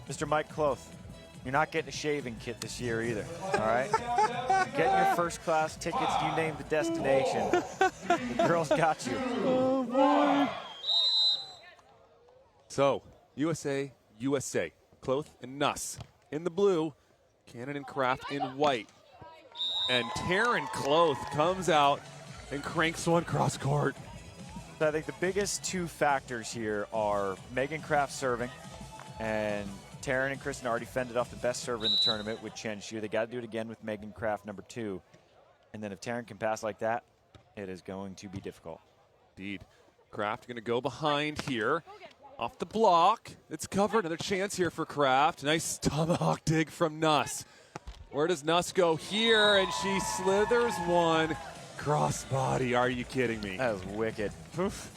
Mr. Mike Kloth, you're not getting a shaving kit this year either, all right? Getting your first class tickets, you name the destination. The girls got you. Oh, boy. So, USA, Kloth and Nuss in the blue, Cannon and Kraft in white. And Taryn Kloth comes out and cranks one cross court. So I think the biggest two factors here are Megan Kraft serving, and Taryn and Kristen already fended off the best server in the tournament with Chen Xu. They got to do it again with Megan Kraft, number 2. And then if Taryn can pass like that, it is going to be difficult. Indeed. Kraft going to go behind here. Off the block. It's covered. Another chance here for Kraft. Nice tomahawk dig from Nuss. Where does Nuss go here? And she slithers one. Crossbody. Are you kidding me? That was wicked. Oof.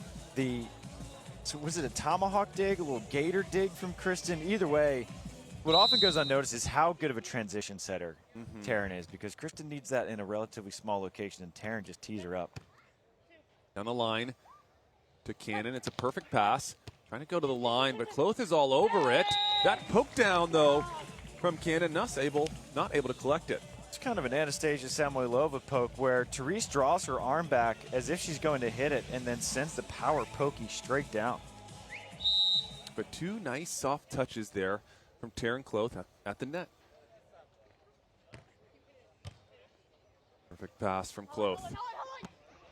So was it a tomahawk dig, a little gator dig from Kristen? Either way, what often goes unnoticed is how good of a transition setter Taryn is, because Kristen needs that in a relatively small location, and Taryn just tees her up. Down the line to Cannon. It's a perfect pass. Trying to go to the line, but Kloth is all over it. That poke down, though, from Cannon. Nuss not able to collect it. It's kind of an Anastasia Samoilova poke where Therese draws her arm back as if she's going to hit it and then sends the power pokey straight down. But two nice soft touches there from Taryn Kloth at the net. Perfect pass from Kloth.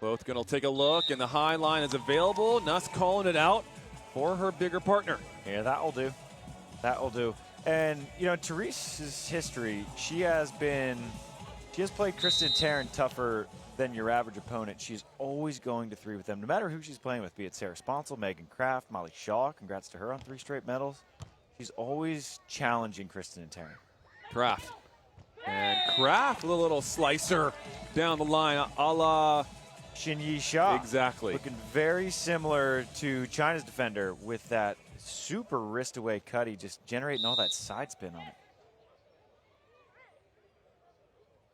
Kloth going to take a look, and the high line is available. Nuss calling it out for her bigger partner. Yeah, that will do. That will do. And, you know, Therese's history, she has played Kristen Taryn tougher than your average opponent. She's always going to 3 with them, no matter who she's playing with, be it Sarah Sponsel, Megan Kraft, Molly Shaw. Congrats to her on 3 straight medals. She's always challenging Kristen and Taryn. Kraft. And Kraft with a little slicer down the line, a la Xinyi Xia. Exactly. Looking very similar to China's defender with that super wrist-away cutty, just generating all that side spin on it.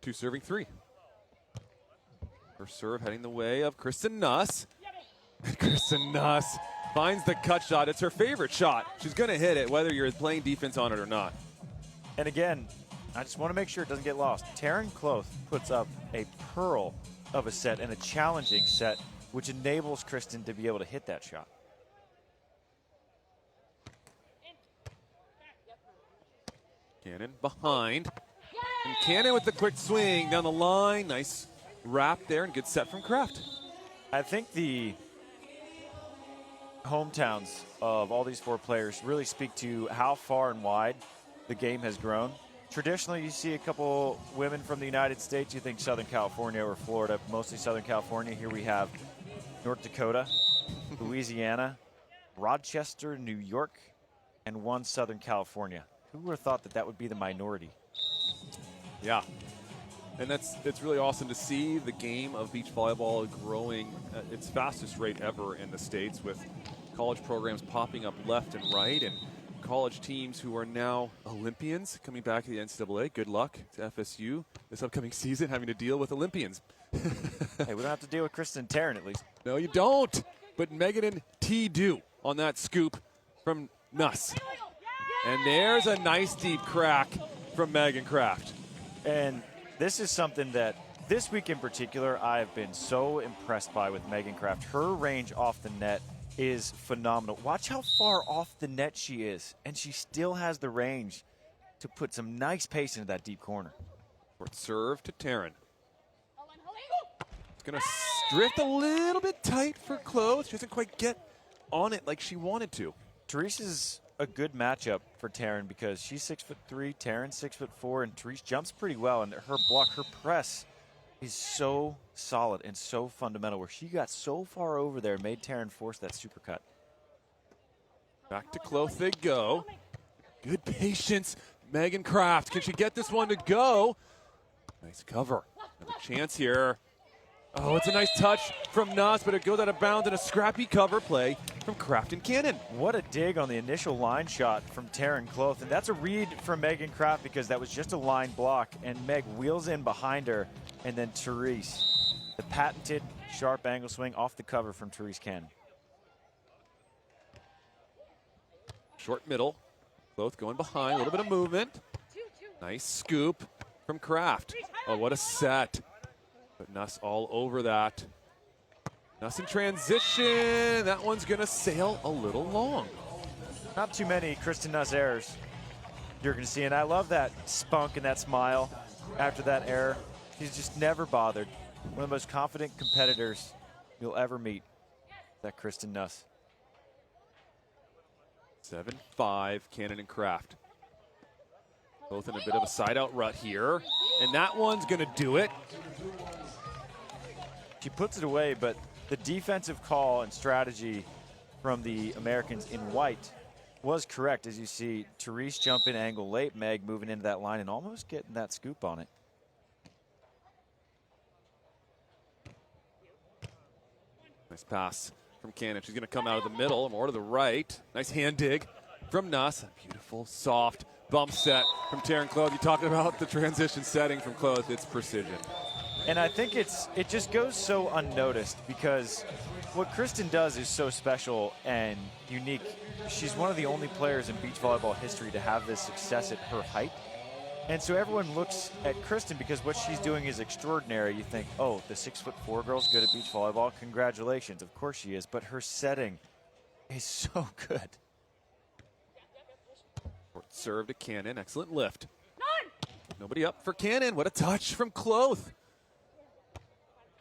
2 serving 3. First serve heading the way of Kristen Nuss. Kristen Nuss finds the cut shot. It's her favorite shot. She's going to hit it whether you're playing defense on it or not. And again, I just want to make sure it doesn't get lost. Taryn Kloth puts up a pearl of a set and a challenging set, which enables Kristen to be able to hit that shot. Cannon behind. And Cannon with the quick swing down the line. Nice wrap there and good set from Kraft. I think the hometowns of all these 4 players really speak to how far and wide the game has grown. Traditionally, you see a couple women from the United States. You think Southern California or Florida, mostly Southern California. Here we have North Dakota, Louisiana, Rochester, New York, and 1 Southern California. Who would have thought that that would be the minority? Yeah. And it's really awesome to see the game of beach volleyball growing at its fastest rate ever in the States, with college programs popping up left and right, and college teams who are now Olympians coming back to the NCAA. Good luck to FSU this upcoming season, having to deal with Olympians. Hey, we don't have to deal with Kristen Taryn, at least. No, you don't. But Megan and T do on that scoop from Nuss. And there's a nice deep crack from Megan Kraft. And this is something that this week in particular I have been so impressed by with Megan Kraft. Her range off the net is phenomenal. Watch how far off the net she is, and she still has the range to put some nice pace into that deep corner. Short serve to Taryn. It's going to drift a little bit tight for Kloth. She doesn't quite get on it like she wanted to. Therese is a good matchup for Taryn because she's 6'3", Taryn's 6'4", and Therese jumps pretty well, and her block, her press is so solid and so fundamental, where she got so far over there, made Taryn force that super cut. Back to Kloth they go. Good patience. Megan Kraft, can she get this one to go? Nice cover. Another chance here. Oh, it's a nice touch from Nuss, but it goes out of bounds in a scrappy cover play from Kraft and Cannon. What a dig on the initial line shot from Taryn Kloth. And that's a read from Megan Kraft because that was just a line block. And Meg wheels in behind her. And then Therese, the patented sharp angle swing off the cover from Therese Cannon. Short middle. Kloth going behind, a little bit of movement. Nice scoop from Kraft. Oh, what a set. But Nuss all over that. Nuss in transition. That one's going to sail a little long. Not too many Kristen Nuss errors you're going to see, and I love that spunk and that smile after that error. She's just never bothered. One of the most confident competitors you'll ever meet, that Kristen Nuss. 7-5, Cannon and Kraft. Both in a bit of a side-out rut here, and that one's going to do it. She puts it away, but the defensive call and strategy from the Americans in white was correct, as you see Therese jump in angle late, Meg moving into that line and almost getting that scoop on it. Nice pass from Cannon. She's going to come out of the middle, more to the right. Nice hand dig from Nuss. A beautiful, soft bump set from Taryn Kloth. You talked about the transition setting from Kloth. It's precision. And I think it just goes so unnoticed because what Kristen does is so special and unique. She's one of the only players in beach volleyball history to have this success at her height. And so everyone looks at Kristen because what she's doing is extraordinary. You think, oh, the 6'4" girl's good at beach volleyball. Congratulations. Of course she is. But her setting is so good. Short serve to Cannon. Excellent lift. Nobody up for Cannon. What a touch from Kloth.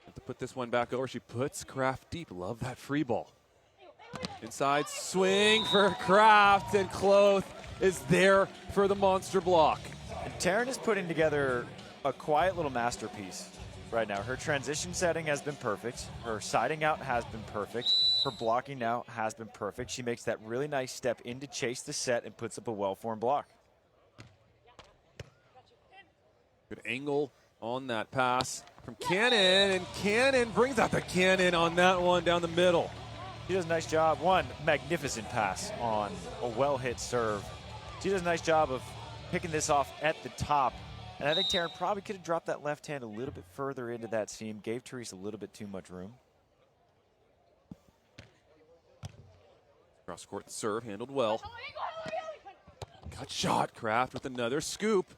Have to put this one back over. She puts Kraft deep. Love that free ball. Inside swing for Kraft, and Kloth is there for the monster block. And Taryn is putting together a quiet little masterpiece right now. Her transition setting has been perfect. Her siding out has been perfect. Her blocking now has been perfect. She makes that really nice step in to chase the set and puts up a well-formed block. Good angle on that pass from Cannon, and Cannon brings out the cannon on that one down the middle. She does a nice job. One magnificent pass on a well-hit serve. She does a nice job of picking this off at the top. And I think Taryn probably could have dropped that left hand a little bit further into that seam, gave Therese a little bit too much room. Cross court serve, handled well. Cut shot, Kraft with another scoop.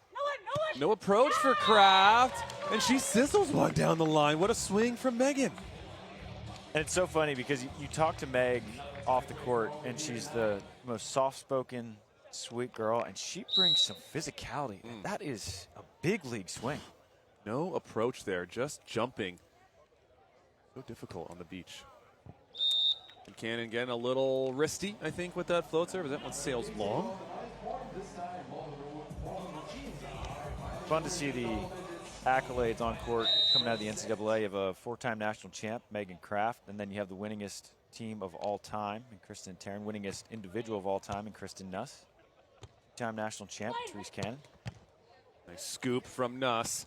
No approach for Kraft, and she sizzles one down the line. What a swing from Megan. And it's so funny because you talk to Meg off the court, and she's the most soft-spoken, sweet girl, and she brings some physicality. That is a big league swing. No approach there, just jumping. So difficult on the beach. And Cannon getting a little wristy, I think, with that float serve. That one sails long. Fun to see the accolades on court coming out of the NCAA. You have a four-time national champ, Megan Kraft, and then you have the winningest team of all time in Kristen Taryn, winningest individual of all time in Kristen Nuss, two-time national champ, Therese Cannon. Nice scoop from Nuss.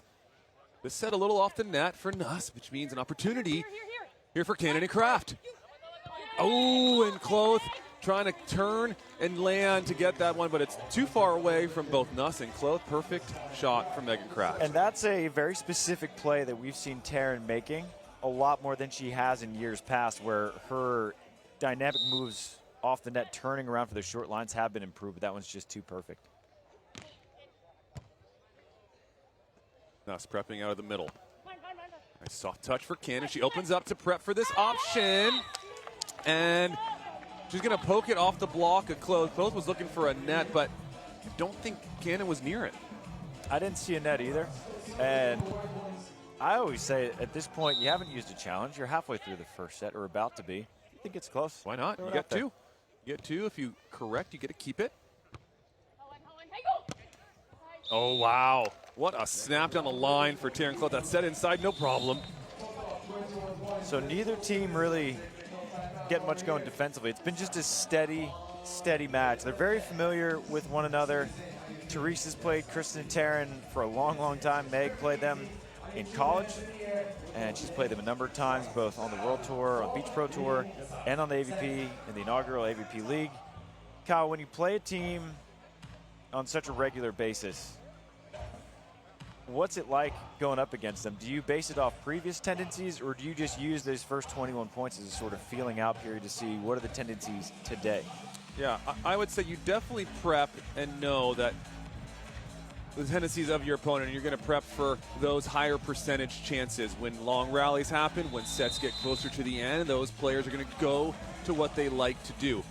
This set a little off the net for Nuss, which means an opportunity here for Cannon and Kraft. Oh, and Kloth trying to turn and land to get that one, but it's too far away from both Nuss and Kloth. Perfect shot from Megan Kraft. And that's a very specific play that we've seen Taryn making a lot more than she has in years past, where her dynamic moves off the net, turning around for the short lines, have been improved, but that one's just too perfect. Nuss prepping out of the middle. Nice soft touch for Cannon. She opens up to prep for this option, and she's going to poke it off the block of Kloth. Kloth was looking for a net, but I don't think Cannon was near it. I didn't see a net either. And I always say at this point, you haven't used a challenge. You're halfway through the first set, or about to be. You think it's close. Why not? You get two. You get two. If you correct, you get to keep it. Oh, wow. What a snap down the line for Taryn Kloth. That set inside, no problem. So neither team really get much going defensively. It's been just a steady match. They're very familiar with one another. Therese has played Kristen and Taryn for a long, long time. Meg played them in college, and she's played them a number of times, both on the World Tour, on Beach Pro Tour, and on the AVP, in the inaugural AVP League. Kyle, when you play a team on such a regular basis, what's it like going up against them? Do you base it off previous tendencies, or do you just use those first 21 points as a sort of feeling out period to see what are the tendencies today? Yeah, I would say you definitely prep and know that the tendencies of your opponent, and you're going to prep for those higher percentage chances. When long rallies happen, when sets get closer to the end, those players are going to go to what they like to do.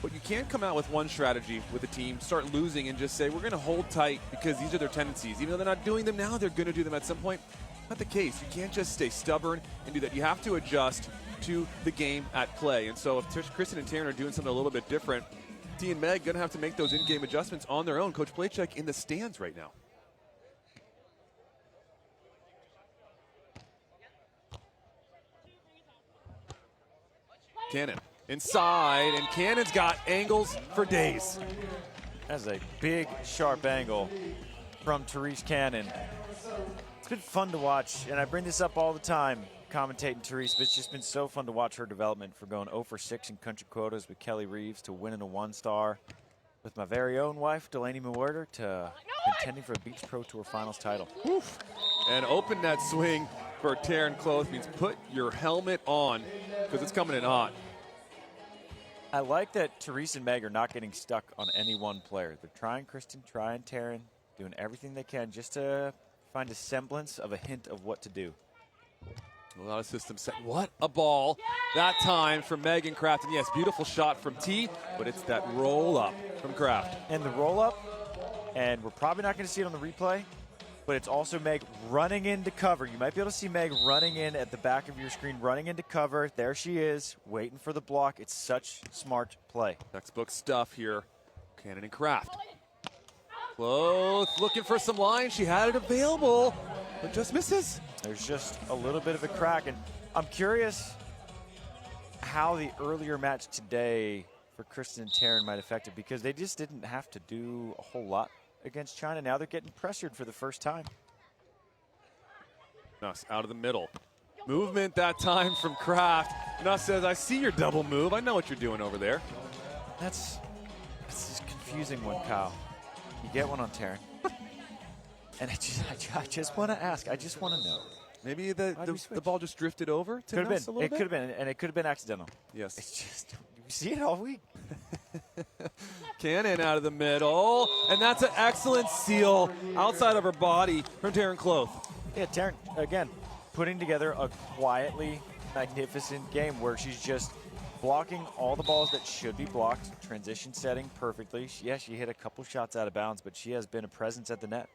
But you can't come out with one strategy with a team, start losing, and just say, we're going to hold tight because these are their tendencies. Even though they're not doing them now, they're going to do them at some point. Not the case. You can't just stay stubborn and do that. You have to adjust to the game at play. And so if Kristen and Taryn are doing something a little bit different, T and Meg going to have to make those in-game adjustments on their own. Coach Playcheck in the stands right now. Cannon inside, and Cannon's got angles for days. That's a big, sharp angle from Therese Cannon. It's been fun to watch, and I bring this up all the time, commentating Therese, but it's just been so fun to watch her development from going 0 for 6 in country quotas with Kelly Reeves to winning a 1-star with my very own wife, Delaney Mewurder, to contending for a Beach Pro Tour Finals title. Oof. And open net swing for Taryn Kloth means put your helmet on because it's coming in hot. I like that Therese and Meg are not getting stuck on any one player. They're trying Kristen, trying Taryn, doing everything they can just to find a semblance of a hint of what to do. A lot of systems set. What a ball that time from Megan Kraft. And yes, beautiful shot from T, but it's that roll up from Kraft. And the roll up, and we're probably not going to see it on the replay, but it's also Meg running into cover. You might be able to see Meg running in at the back of your screen, running into cover. There she is, waiting for the block. It's such smart play. Textbook stuff here. Cannon and Kraft. Kloth looking for some line. She had it available, but just misses. There's just a little bit of a crack, and I'm curious how the earlier match today for Kristen and Taryn might affect it, because they just didn't have to do a whole lot against China. Now they're getting pressured for the first time. Nuss out of the middle. Movement that time from Kraft. Nuss says, I see your double move. I know what you're doing over there. That's just confusing one, Kyle. You get one on Taryn. And I just want to ask. I just want to know. Maybe the ball just drifted over to Nuss a little bit? It could have been, and it could have been accidental. Yes. It's just, we see it all week. Cannon out of the middle, and that's an excellent seal outside of her body from Taryn Kloth. Yeah, Taryn, again, putting together a quietly magnificent game where she's just blocking all the balls that should be blocked, transition setting perfectly. She hit a couple shots out of bounds, but she has been a presence at the net.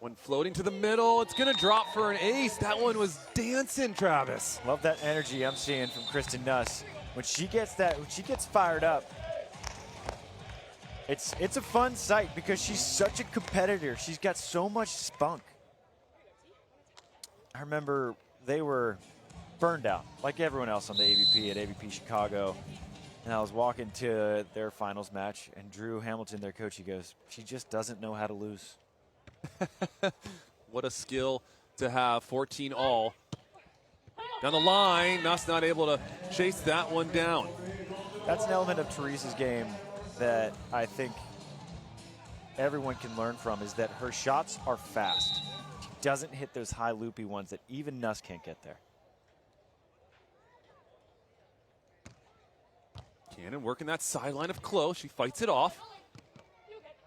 One floating to the middle. It's going to drop for an ace. That one was dancing, Travis. Love that energy I'm seeing from Kristen Nuss. When she gets fired up, it's a fun sight because she's such a competitor. She's got so much spunk. I remember they were burned out, like everyone else on the AVP at AVP Chicago. And I was walking to their finals match, and Drew Hamilton, their coach, he goes, she just doesn't know how to lose. What a skill to have. 14 all. Down the line, Nuss not able to chase that one down. That's an element of Therese's game that I think everyone can learn from, is that her shots are fast. She doesn't hit those high loopy ones that even Nuss can't get there. Cannon working that sideline of Kloth. She fights it off.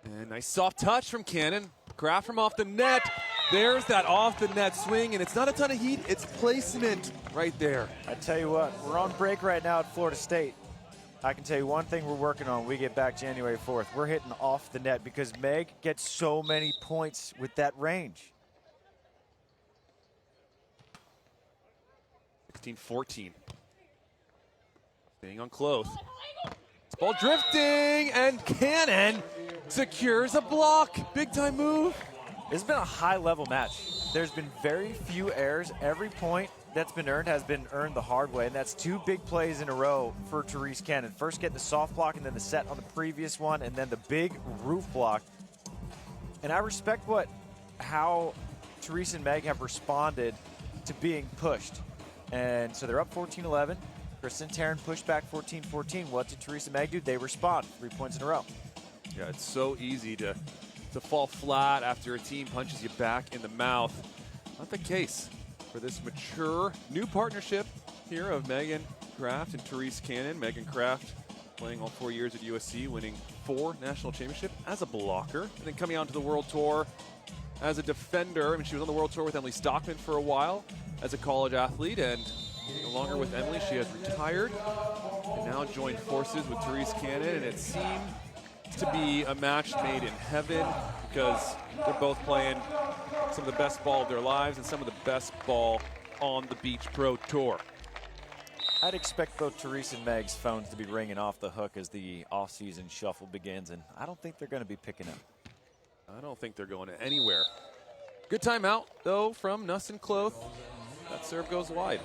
And nice soft touch from Cannon. Kraft from off the net. There's that off the net swing, and it's not a ton of heat, it's placement right there. I tell you what, we're on break right now at Florida State. I can tell you one thing we're working on when we get back January 4th. We're hitting off the net because Meg gets so many points with that range. 16-14. Staying on Kloth. This ball drifting, and Cannon secures a block. Big time move. This has been a high-level match. There's been very few errors. Every point that's been earned has been earned the hard way, and that's two big plays in a row for Therese Cannon. First getting the soft block, and then the set on the previous one, and then the big roof block. And I respect how Therese and Meg have responded to being pushed. And so they're up 14-11. Kristen and Taryn pushed back 14-14. What did Therese and Meg do? They respond. 3 points in a row. Yeah, it's so easy to fall flat after a team punches you back in the mouth. Not the case for this mature new partnership here of Megan Kraft and Therese Cannon. Megan Kraft playing all 4 years at USC, winning 4 national championships as a blocker, and then coming out to the World Tour as a defender. I mean, she was on the World Tour with Emily Stockman for a while as a college athlete, and no longer with Emily. She has retired and now joined forces with Therese Cannon, and it seemed to be a match made in heaven because they're both playing some of the best ball of their lives and some of the best ball on the Beach Pro Tour. I'd expect both Therese and Meg's phones to be ringing off the hook as the off-season shuffle begins, and I don't think they're going to be picking up. I don't think they're going anywhere. Good timeout, though, from Nuss and Kloth. That serve goes wide.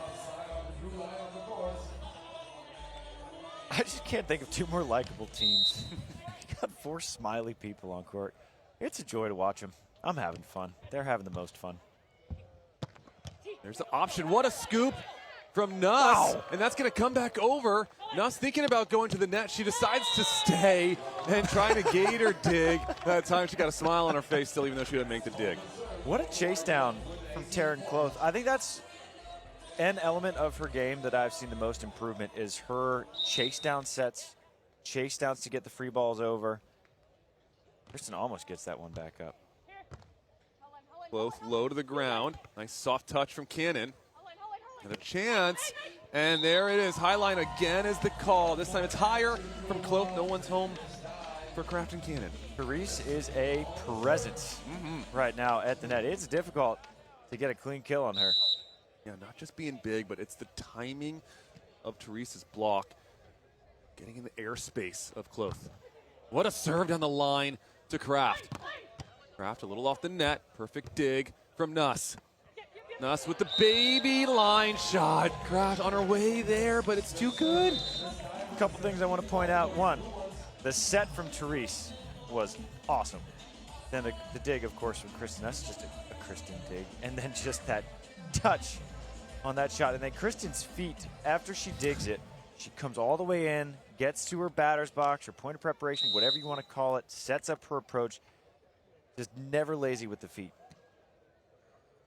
I just can't think of 2 more likable teams. You got 4 smiley people on court. It's a joy to watch them. I'm having fun. They're having the most fun. There's the option. What a scoop from Nuss. Wow. And that's going to come back over. Nuss thinking about going to the net. She decides to stay and trying to gate her dig. That time she got a smile on her face still, even though she didn't make the dig. What a chase down from Taryn Kloth. I think that's an element of her game that I've seen the most improvement is her chase down sets, chase downs to get the free balls over. Kristen almost gets that one back up. Kloth low to the ground. Nice soft touch from Cannon. And a chance. And there it is. High line again is the call. This time it's higher from Kloth. No one's home for Kraft and Cannon. Therese is a presence right now at the net. It's difficult to get a clean kill on her. Yeah, not just being big, but it's the timing of Therese's block getting in the airspace of Kloth. What a serve down the line to Kraft. Kraft a little off the net. Perfect dig from Nuss. Nuss with the baby line shot. Kraft on her way there, but it's too good. A couple things I want to point out. One, the set from Therese was awesome. Then the dig, of course, from Kristen. That's just a Kristen dig. And then just that touch on that shot. And then Kristen's feet, after she digs it, she comes all the way in, gets to her batter's box, her point of preparation, whatever you want to call it, sets up her approach. Just never lazy with the feet.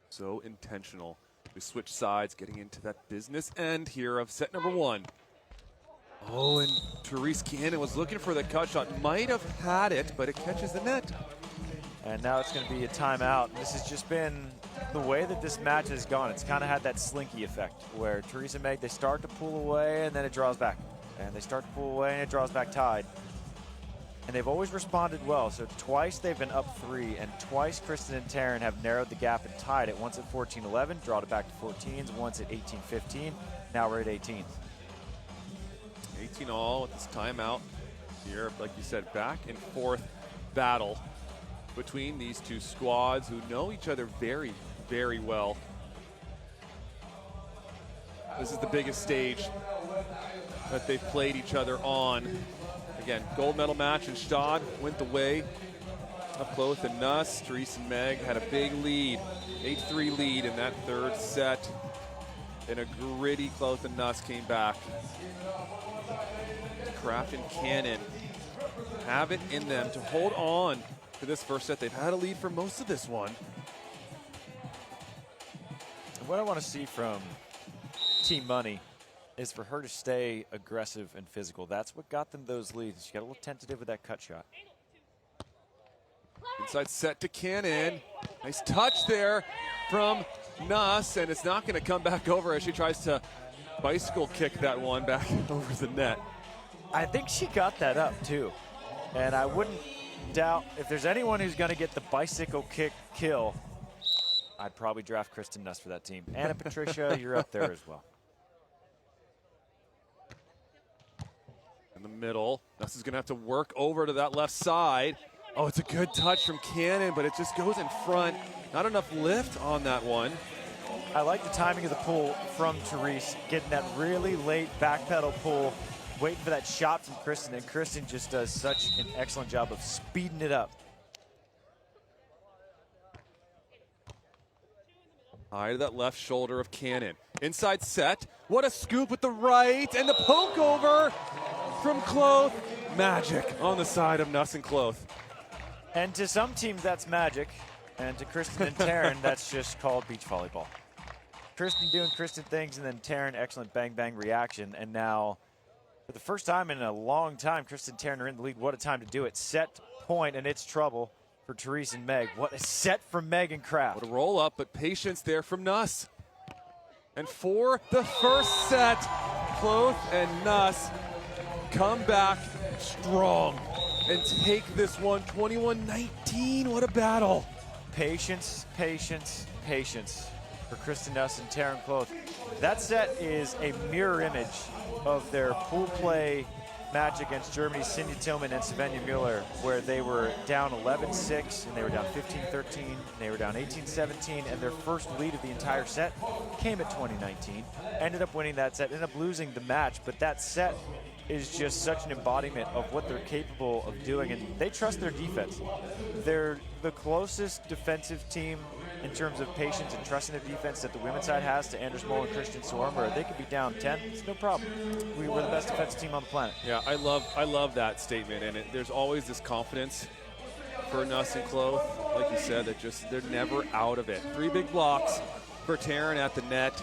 So intentional. We switch sides, getting into that business end here of set number 1. Oh, and Therese Cannon was looking for the cut shot. Might have had it, but it catches the net. And now it's going to be a timeout. This has just been the way that this match has gone. It's kind of had that slinky effect where Therese and Meg, they start to pull away and then it draws back. And they start to pull away and it draws back tied. And they've always responded well. So twice they've been up 3, and twice Kristen and Taryn have narrowed the gap and tied it. Once at 14-11, drawed it back to 14s. Once at 18-15. Now we're at 18s. 18 all with this timeout here. Like you said, back and forth battle between these two squads who know each other very, very well. This is the biggest stage that they've played each other on. Again, gold medal match in Stade went the way of Kloth and Nuss. Therese and Meg had a big lead, 8-3 lead in that 3rd set. And a gritty Kloth and Nuss came back. Kraft and Cannon have it in them to hold on to this first set. They've had a lead for most of this one. What I want to see from Team Money is for her to stay aggressive and physical. That's what got them those leads. She got a little tentative with that cut shot. Inside set to Cannon. Nice touch there from Nuss, and it's not going to come back over as she tries to bicycle kick that one back over the net. I think she got that up too. And I wouldn't doubt if there's anyone who's going to get the bicycle kick kill, I'd probably draft Kristen Nuss for that team. Anna Patricia, you're up there as well. In the middle, Nuss is going to have to work over to that left side. Oh, it's a good touch from Cannon, but it just goes in front. Not enough lift on that one. I like the timing of the pull from Therese, getting that really late back pedal pull, waiting for that shot from Kristen, and Kristen just does such an excellent job of speeding it up. High to that left shoulder of Cannon. Inside set. What a scoop with the right, and the poke over from Kloth. Magic on the side of Nuss and Kloth. And to some teams, that's magic. And to Kristen and Taryn, that's just called beach volleyball. Kristen doing Kristen things, and then Taryn, excellent bang-bang reaction. And now For the first time in a long time, Kristen Tarrant in the lead. What a time to do it. Set point, and it's trouble for Therese and Meg. What a set from Meg and Kraft. What a roll up, but patience there from Nuss. And for the first set, Kloth and Nuss come back strong and take this one 21-19. What a battle. Patience, patience, patience for Kristen Nuss and Tarrant Kloth. That set is a mirror image of their pool play match against Germany's Cindy Tillman and Svenja Mueller, where they were down 11-6 and they were down 15-13 and they were down 18-17, and their first lead of the entire set came at 2019. Ended up winning that set, ended up losing the match, but that set is just such an embodiment of what they're capable of doing, and they trust their defense. They're the closest defensive team in terms of patience and trusting the defense that the women's side has to Anders Mol and Christian Sorm, where they could be down 10. It's no problem. We were the best defensive team on the planet. Yeah, I love that statement, and there's always this confidence for Nuss and Kloth, like you said, that just they're never out of it. 3 big blocks for Tarrant at the net.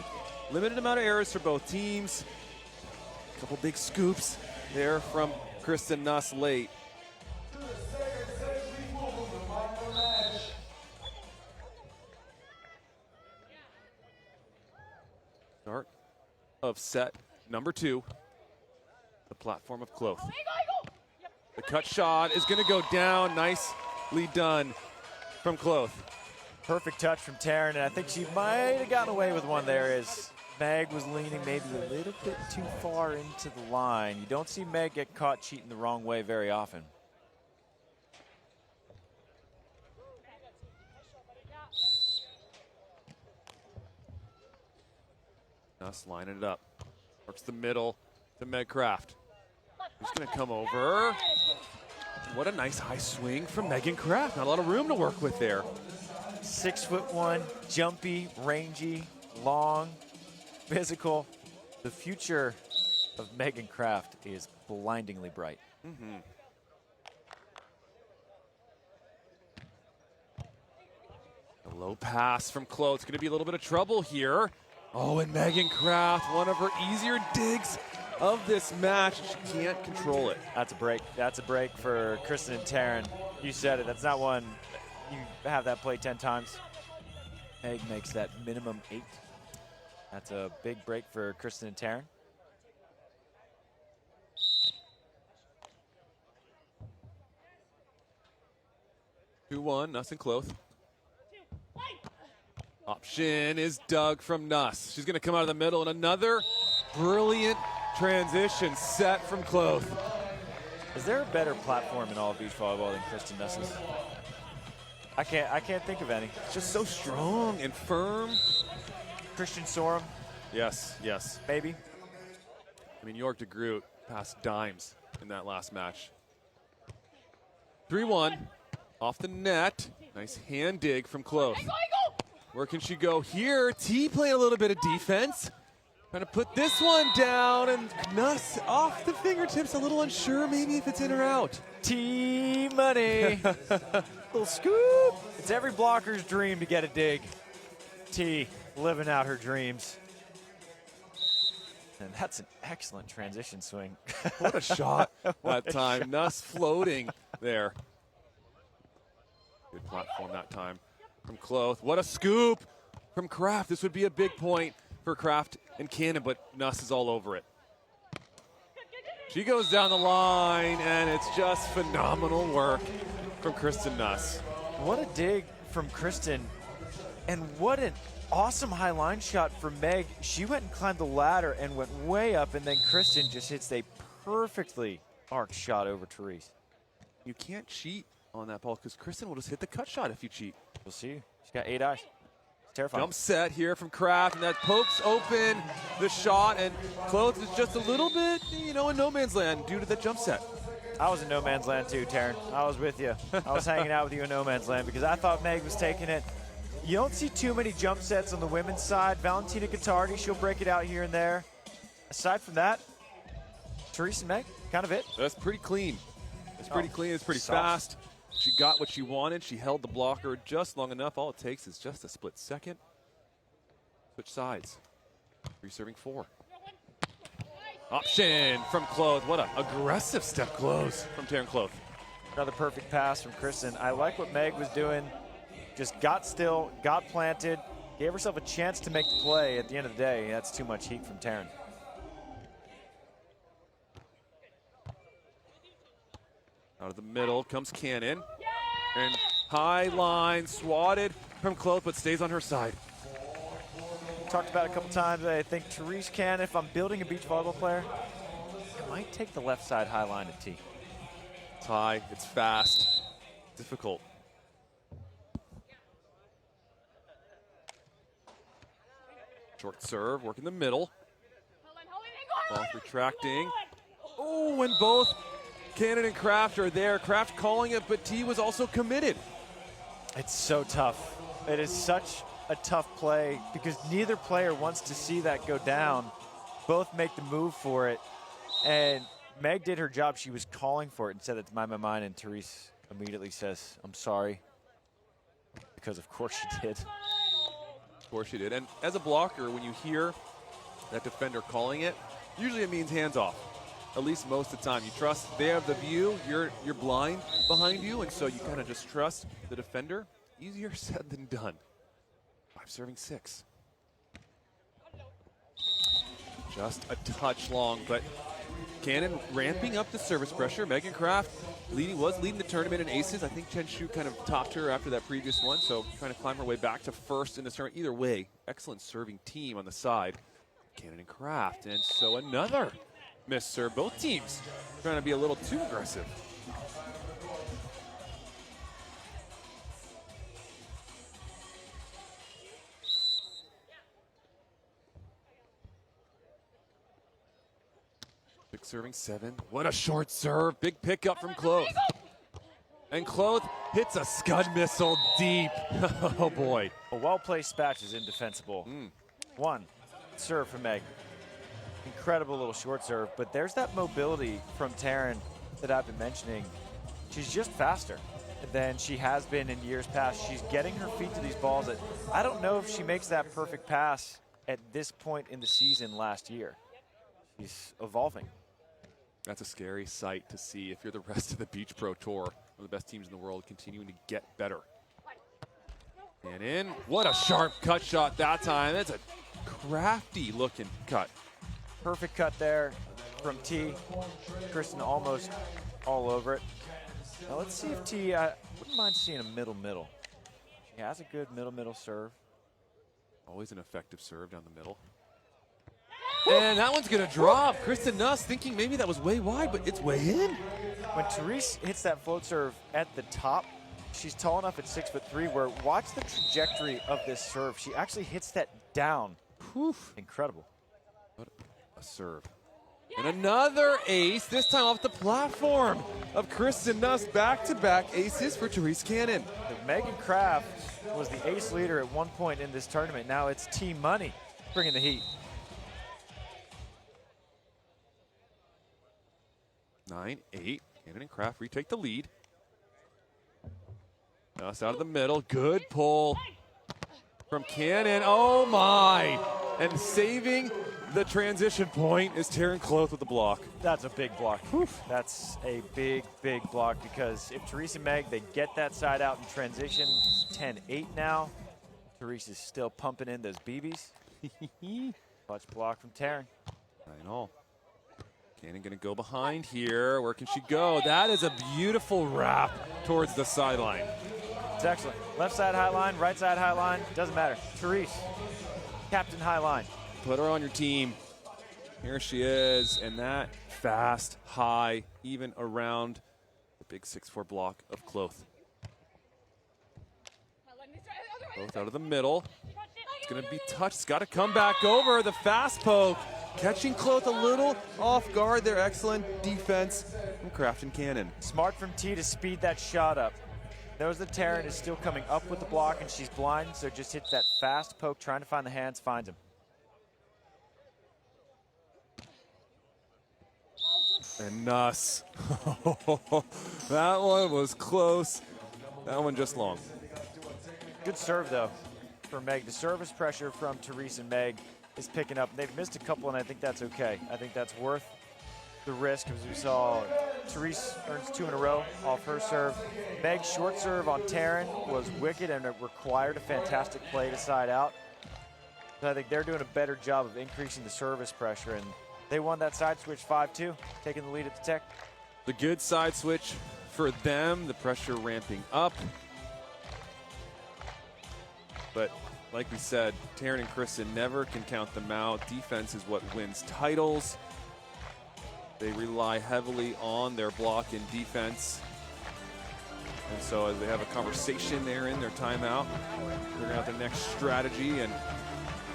Limited amount of errors for both teams. A couple big scoops there from Kristen Nuss late. Start of set number 2, the platform of Kloth. The cut shot is going to go down. Nicely done from Kloth. Perfect touch from Tarrant, and I think she might have gotten away with one there as Meg was leaning maybe a little bit too far into the line. You don't see Meg get caught cheating the wrong way very often. Nuss lining it up. Works the middle to Meg Kraft. Who's going to come over? What a nice high swing from Megan Kraft. Not a lot of room to work with there. 6'1", jumpy, rangy, long, physical. The future of Megan Kraft is blindingly bright. A low pass from Kloth. It's going to be a little bit of trouble here. Oh, and Megan Kraft, one of her easier digs of this match. She can't control it. That's a break. That's a break for Kristen and Tarrant. You said it. That's not one you have that play 10 times. Meg makes that minimum 8. That's a big break for Kristen and Tarrant. Two 2-1, Nuss and Kloth. Option is dug from Nuss. She's going to come out of the middle, and another brilliant transition set from Kloth. Is there a better platform in all of beach volleyball than Kristen Nuss's? I can't think of any. Just so strong and firm. Christian Sorum, Yes, yes. maybe. I mean, York DeGroot passed dimes in that last match. 3-1 off the net. Nice hand dig from Kloth. Where can she go here? T playing a little bit of defense. Trying to put this one down, and Nuss off the fingertips, a little unsure maybe if it's in or out. T-money. Little scoop. It's every blocker's dream to get a dig. T living out her dreams. And that's an excellent transition swing. What a shot that time. Nuss floating there. Good platform that time from Kloth. What a scoop from Kraft. This would be a big point for Kraft and Cannon, but Nuss is all over it. She goes down the line, and it's just phenomenal work from Kristen Nuss. What a dig from Kristen, and what an awesome high line shot from Meg. She went and climbed the ladder and went way up, and then Kristen just hits a perfectly arced shot over Therese. You can't cheat on that ball because Kristen will just hit the cut shot if you cheat. We'll see. She's got 8 eyes. It's terrifying. Jump set here from Kraft, and that pokes open the shot, and Kloth is just a little bit, in no man's land due to the jump set. I was in no man's land too, Taryn. I was with you. I was hanging out with you in no man's land because I thought Meg was taking it. You don't see too many jump sets on the women's side. Valentina Guittardi, she'll break it out here and there. Aside from that, Therese and Meg, kind of it. That's pretty clean. It's pretty clean. It's pretty soft. fast. She got what she wanted. She held the blocker just long enough. All it takes is just a split second. Switch sides. Reserving 4. Option from Kloth. What an aggressive step close from Taryn Kloth. Another perfect pass from Kristen. I like what Meg was doing. Just got still, got planted, gave herself a chance to make the play. At the end of the day, that's too much heat from Taryn. Out of the middle comes Cannon. And high line swatted from Kloth, but stays on her side. Talked about it a couple times. I think Therese can, if I'm building a beach volleyball player, I might take the left side high line at T. It's high, it's fast, difficult. Short serve, work in the middle. Kloth retracting. Oh, and both Cannon and Kraft are there. Kraft calling it, but T was also committed. It's so tough. It is such a tough play because neither player wants to see that go down. Both make the move for it. And Meg did her job. She was calling for it and said it's my mind, and Therese immediately says, I'm sorry. Because of course she did. Of course she did. And as a blocker, when you hear that defender calling it, usually it means hands off. At least most of the time. You trust they have the view, you're blind behind you, and so you kind of just trust the defender. Easier said than done. 5 serving 6. Just a touch long, but Cannon ramping up the service pressure. Megan Kraft was leading the tournament in aces. I think Chen Shu kind of topped her after that previous one, so trying to climb her way back to first in this tournament. Either way, excellent serving team on the side. Cannon and Kraft, and so another miss serve. Both teams trying to be a little too aggressive. Big serving 7. What a short serve. Big pickup from Kloth. And Kloth hits a scud missile deep. Oh boy. A well-placed spatch is indefensible. One, serve from Meg. Incredible little short serve, but there's that mobility from Taryn that I've been mentioning. She's just faster than she has been in years past. She's getting her feet to these balls that I don't know if she makes that perfect pass at this point in the season last year. She's evolving. That's a scary sight to see if you're the rest of the Beach Pro Tour, one of the best teams in the world, continuing to get better. And in, what a sharp cut shot that time. That's a crafty looking cut. Perfect cut there from T. Kristen almost all over it. Now let's see if T, wouldn't mind seeing a middle. She has a good middle serve. Always an effective serve down the middle. And that one's gonna drop. Kristen Nuss thinking maybe that was way wide, but it's way in. When Therese hits that float serve at the top, she's tall enough at 6'3", where watch the trajectory of this serve. She actually hits that down. Whew. Incredible. What a serve. And another ace, this time off the platform of Kristen Nuss. Back-to-back aces for Therese Cannon. Megan Kraft was the ace leader at one point in this tournament. Now it's Team Money bringing the heat. 9-8. Cannon and Kraft retake the lead. Nuss out of the middle. Good pull from Cannon. Oh my! And saving the transition point is Taryn Kloth with the block. That's a big block. That's a big block because if Therese and Meg, they get that side out in transition, 10-8 now. Therese is still pumping in those BBs. Clutch block from Taryn. 9-all. Cannon gonna go behind here. Where can she go? That is a beautiful wrap towards the sideline. It's excellent. Left side high line, right side high line, doesn't matter. Therese, captain high line. Put her on your team. Here she is, and that fast, high, even around the big 6'4" block of Kloth. Kloth out of the middle. It's gonna be touched, it's gotta come back over. The fast poke, catching Kloth a little off guard there. Excellent defense from Kraft and Cannon. Smart from T to speed that shot up. Knows that Taryn is still coming up with the block and she's blind, so just hits that fast poke, trying to find the hands, finds him. And Nuss. That one was close. That one just long. Good serve, though, for Meg. The service pressure from Therese and Meg is picking up. They've missed a couple, and I think that's okay. I think that's worth the risk, because we saw Therese earns 2 in a row off her serve. Meg's short serve on Taryn was wicked, and it required a fantastic play to side out. So I think they're doing a better job of increasing the service pressure, and they won that side switch 5-2, taking the lead at the tech. The good side switch for them, the pressure ramping up. But like we said, Taryn and Kristen never can count them out. Defense is what wins titles. They rely heavily on their block and defense. And so as they have a conversation there in their timeout, figuring out their next strategy, and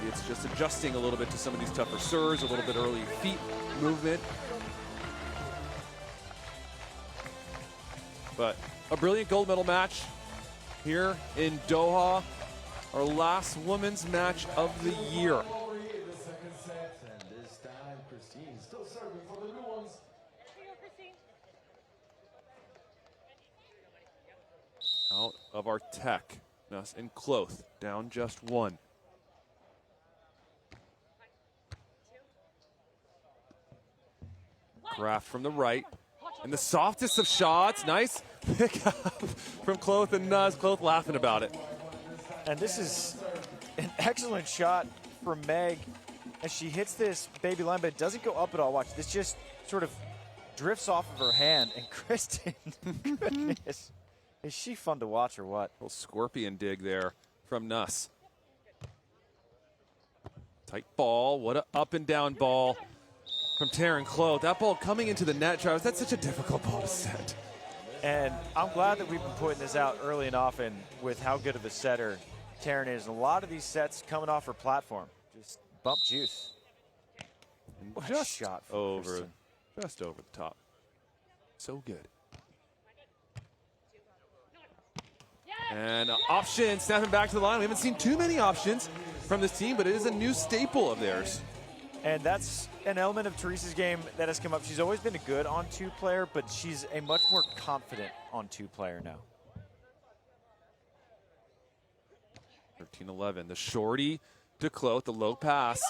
it's just adjusting a little bit to some of these tougher serves, a little bit early feet movement. But a brilliant gold medal match here in Doha, our last women's match of the year. Out of our tech, Nuss and Kloth down just 1. Kraft from the right, and the softest of shots. Nice pick up from Kloth and Nuss. Kloth laughing about it. And this is an excellent shot from Meg as she hits this baby line, but it doesn't go up at all. Watch, this just sort of drifts off of her hand. And Kristen, goodness, is she fun to watch or what? Little scorpion dig there from Nuss. Tight ball, what an up and down ball from Taryn Kloth. That ball coming into the net, Travis, that's such a difficult ball to set. And I'm glad that we've been pointing this out early and often with how good of a setter Taryn is. A lot of these sets coming off her platform, just bump juice. What a shot from over, Kristen. just over the top. So good. And option, snapping back to the line. We haven't seen too many options from this team, but it is a new staple of theirs. And that's an element of Therese's game that has come up. She's always been a good on-2 player, but she's a much more confident on-2 player now. 13-11, the shorty to Kloth, the low pass.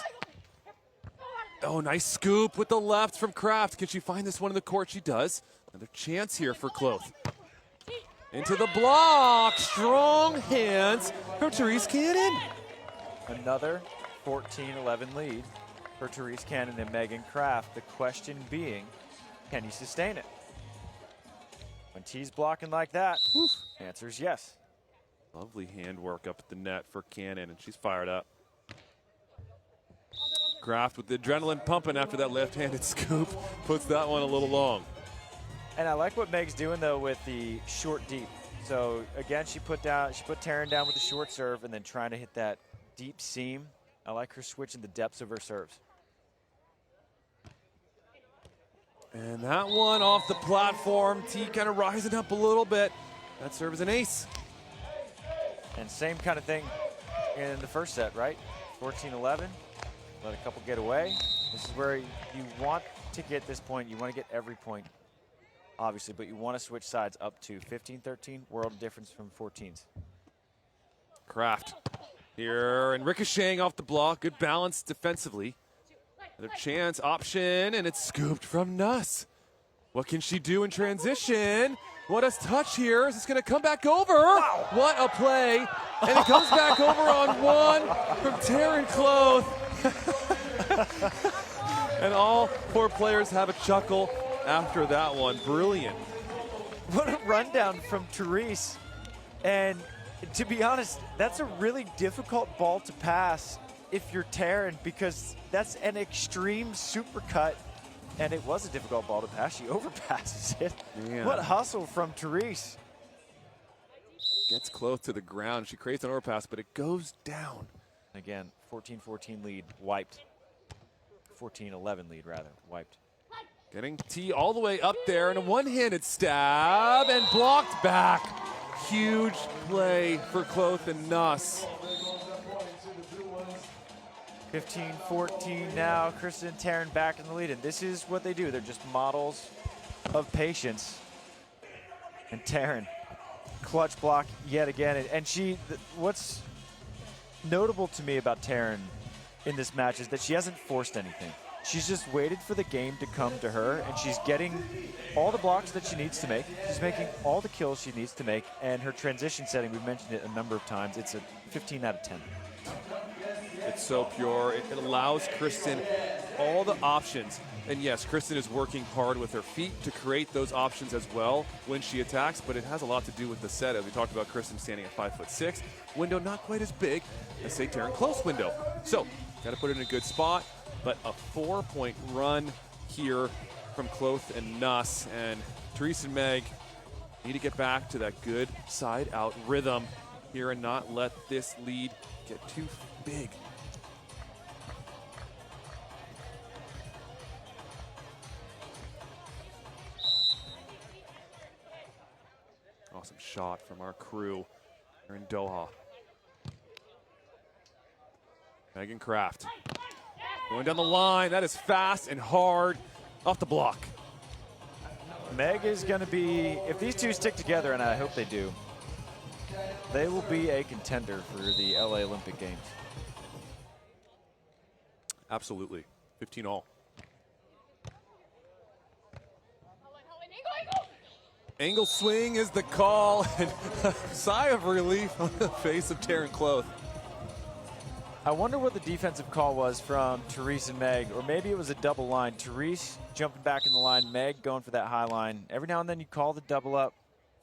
Oh, nice scoop with the left from Kraft. Can she find this one in the court? She does. Another chance here for Kloth. Into the block, strong hands from Therese Cannon. Another 14-11 lead for Therese Cannon and Megan Kraft. The question being, can you sustain it? When T's blocking like that, answer is yes. Lovely handwork up at the net for Cannon, and she's fired up. Kraft with the adrenaline pumping after that left-handed scoop, puts that one a little long. And I like what Meg's doing though with the short deep. So again, she put Taryn down with the short serve and then trying to hit that deep seam. I like her switching the depths of her serves. And that one off the platform. T kind of rising up a little bit. That serve is an ace. And same kind of thing in the first set, right? 14-11. Let a couple get away. This is where you want to get this point. You want to get every point, obviously, but you want to switch sides up to 15-13. World difference from 14s. Kraft here and ricocheting off the block. Good balance defensively. Another chance, option, and it's scooped from Nuss. What can she do in transition? What a touch here. Is this going to come back over? Wow. What a play. And it comes back over on one from Taryn Kloth. And all 4 players have a chuckle after that one. Brilliant. What a rundown from Therese. And to be honest, that's a really difficult ball to pass if you're Taryn, because that's an extreme supercut. And it was a difficult ball to pass. She overpasses it. Yeah. What hustle from Therese. Gets Kloth to the ground. She creates an overpass, but it goes down. Again, 14-14 lead, wiped. 14-11 lead, rather, wiped. Getting T all the way up there, and a one-handed stab, and blocked back. Huge play for Kloth and Nuss. 15-14 now. Kristen and Taryn back in the lead, and this is what they do. They're just models of patience. And Taryn, clutch block yet again. And she, what's notable to me about Taryn in this match is that she hasn't forced anything. She's just waited for the game to come to her, and she's getting all the blocks that she needs to make. She's making all the kills she needs to make, and her transition setting, we've mentioned it a number of times, it's a 15 out of 10. It's so pure. It allows Kristen all the options. And yes, Kristen is working hard with her feet to create those options as well when she attacks, but it has a lot to do with the set. As we talked about, Kristen standing at 5'6", window not quite as big as, say, Taryn Kloth's window. So, got to put it in a good spot, but a 4-point run here from Kloth and Nuss. And Therese and Meg need to get back to that good side-out rhythm here and not let this lead get too big. Awesome shot from our crew here in Doha. Megan Kraft going down the line. That is fast and hard off the block. Meg is going to be, if these two stick together, and I hope they do, they will be a contender for the LA Olympic Games. Absolutely. 15 all. Angle swing is the call, and a sigh of relief on the face of Taryn Kloth. I wonder what the defensive call was from Therese and Meg, or maybe it was a double line. Therese jumping back in the line, Meg going for that high line. Every now and then you call the double up,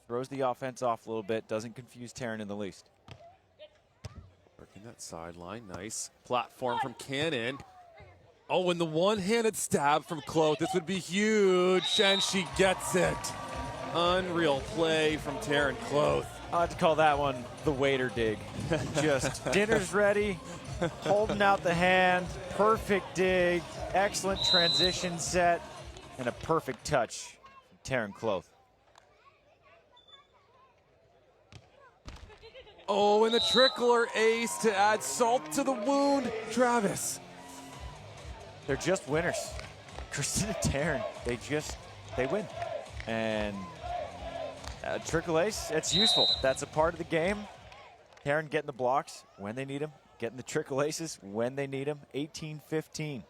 throws the offense off a little bit, doesn't confuse Taryn in the least. Working that sideline, nice platform from Cannon. Oh, and the one-handed stab from Kloth. This would be huge, and she gets it. Unreal play from Taryn Kloth. I like to call that one the waiter dig. Just dinner's ready, holding out the hand, perfect dig, excellent transition set, and a perfect touch from Taryn Kloth. Oh, and the trickler ace to add salt to the wound, Travis. They're just winners. Kristen and Taryn, they win. And trickle ace, it's useful. That's a part of the game. Taryn getting the blocks when they need them, getting the trickle aces when they need them. 18-15.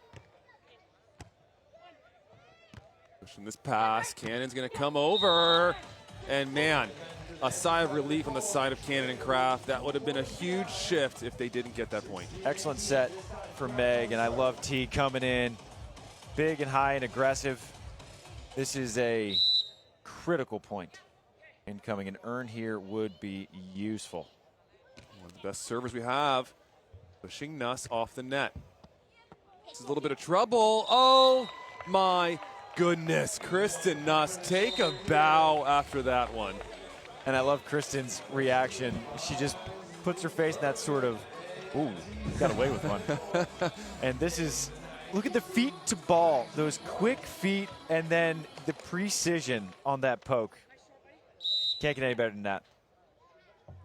Pushing this pass, Cannon's gonna come over. And man, a sigh of relief on the side of Cannon and Kraft. That would have been a huge shift if they didn't get that point. Excellent set for Meg, and I love T coming in big and high and aggressive. This is a critical point incoming. An earn here would be useful. One of the best servers we have, pushing Nuss off the net. This is a little bit of trouble. Oh my goodness, Kristen Nuss, take a bow after that one. And I love Kristen's reaction. She just puts her face in that sort of, ooh, got away with one. And this is, look at the feet to ball, those quick feet, and then the precision on that poke. Can't get any better than that.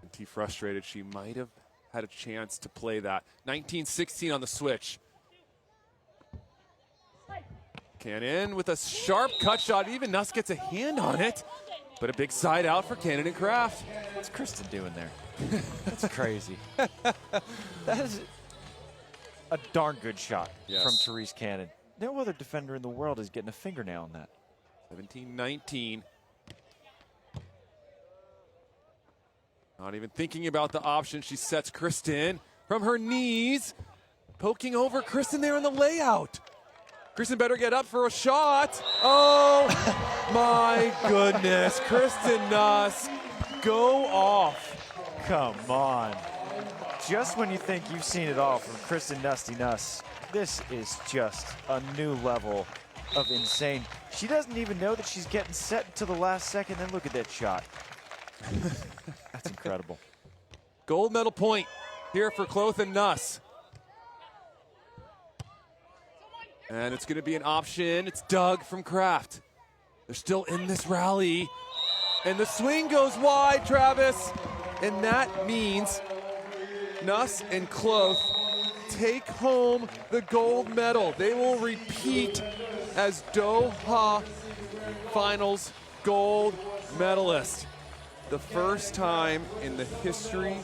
And T frustrated, she might have had a chance to play that. 19-16 on the switch. Cannon with a sharp cut shot. Even Nuss gets a hand on it. But a big side out for Cannon and Kraft. What's Kristen doing there? That's crazy. That is a darn good shot from Therese Cannon. No other defender in the world is getting a fingernail on that. 17-19. Not even thinking about the option. She sets Kristen from her knees. Poking over Kristen there in the layout. Kristen better get up for a shot. Oh my goodness. Kristen Nuss, go off. Come on. Just when you think you've seen it all from Kristen Nuss, this is just a new level of insane. She doesn't even know that she's getting set to the last second. Then look at that shot. That's incredible. Gold medal point here for Kloth and Nuss. And it's going to be an option. It's Doug from Kraft. They're still in this rally. And the swing goes wide, Travis. And that means Nuss and Kloth take home the gold medal. They will repeat as Doha Finals gold medalist. The first time in the history